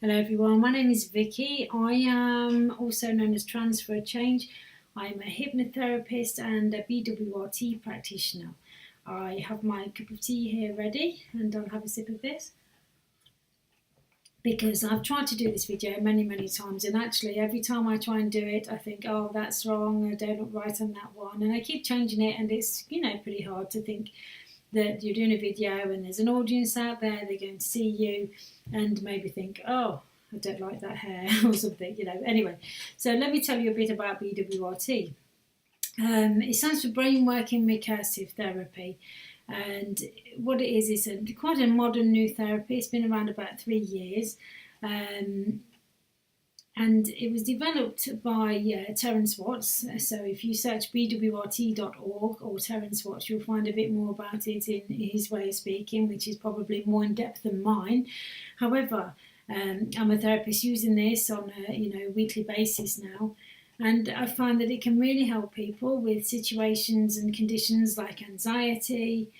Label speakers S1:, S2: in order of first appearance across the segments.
S1: Hello everyone, my name is Vicky. I am also known as Trance for a Change. I'm a hypnotherapist and a BWRT practitioner. I have my cup of tea here ready and I'll have a sip of this because I've tried to do this video many times, and actually every time I try and do it I think, oh, that's wrong, I don't look right on that one, and I keep changing it, and it's pretty hard to think that you're doing a video and there's an audience out there, they're going to see you and maybe think, oh, I don't like that hair or something, Anyway, so let me tell you a bit about BWRT. It stands for Brain Working Recursive Therapy, and what it is quite a modern new therapy. It's been around about 3 years, and it was developed by Terence Watts. So if you search bwrt.org or Terence Watts, you'll find a bit more about it in his way of speaking, which is probably more in depth than mine. However, I'm a therapist using this on a weekly basis now, and I find that it can really help people with situations and conditions like anxiety,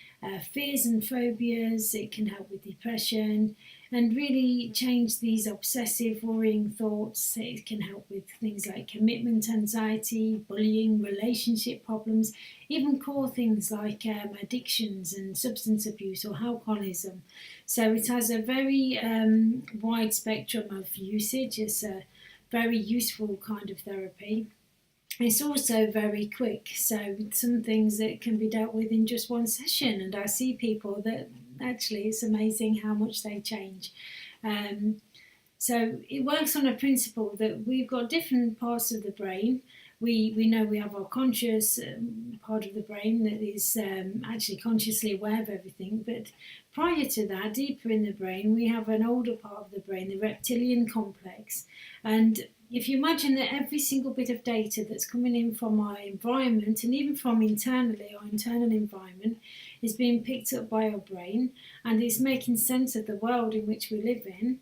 S1: fears and phobias. It can help with depression and really change these obsessive, worrying thoughts. It can help with things like commitment anxiety, bullying, relationship problems, even core things like addictions and substance abuse or alcoholism. So it has a very wide spectrum of usage. It's a very useful kind of therapy. It's also very quick, so some things that can be dealt with in just one session, and I see people that actually it's amazing how much they change. So it works on a principle that we've got different parts of the brain. We know we have our conscious part of the brain that is actually consciously aware of everything, but prior to that, deeper in the brain, we have an older part of the brain, the reptilian complex. And if you imagine that every single bit of data that's coming in from our environment, and even from internally, our internal environment, is being picked up by our brain, and it's making sense of the world in which we live in,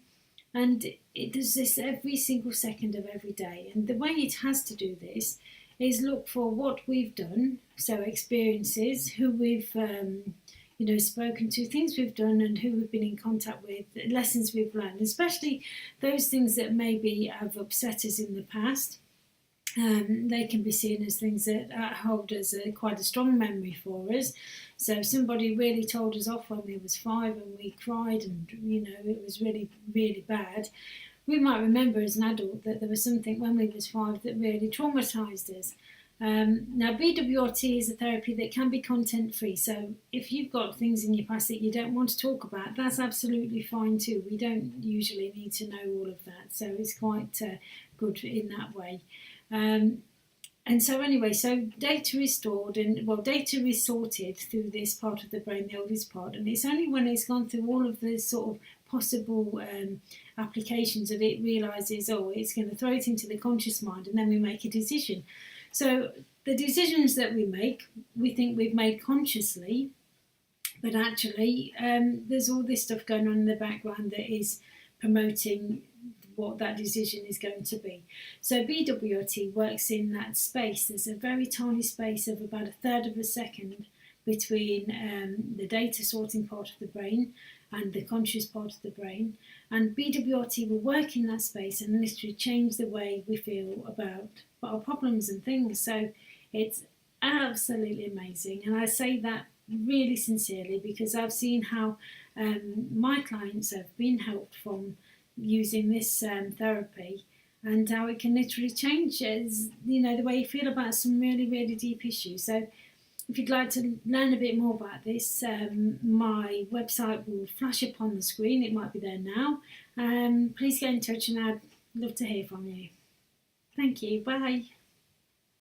S1: and it does this every single second of every day. And the way it has to do this is look for what we've done, so experiences, who we've spoken to, things we've done and who we've been in contact with, lessons we've learned, especially those things that maybe have upset us in the past. They can be seen as things that hold as quite a strong memory for us. So if somebody really told us off when we was 5 and we cried and it was really bad, we might remember as an adult that there was something when we was 5 that really traumatised us. Now, BWRT is a therapy that can be content-free, so if you've got things in your past that you don't want to talk about, that's absolutely fine too. We don't usually need to know all of that, so it's quite good in that way. And so anyway, so data is stored, and data is sorted through this part of the brain, the oldest part, and it's only when it's gone through all of the sort of possible applications that it realises, oh, it's going to throw it into the conscious mind, and then we make a decision. So the decisions that we make, we think we've made consciously, but actually there's all this stuff going on in the background that is promoting what that decision is going to be. So BWRT works in that space. There's a very tiny space of about 1/3 of a second between the data sorting part of the brain and the conscious part of the brain, and BWRT will work in that space and literally change the way we feel about our problems and things. So it's absolutely amazing, and I say that really sincerely because I've seen how my clients have been helped from using this therapy, and how it can literally change the way you feel about some really deep issues. So if you'd like to learn a bit more about this, my website will flash up on the screen. It might be there now. Please get in touch and I'd love to hear from you. Thank you. Bye.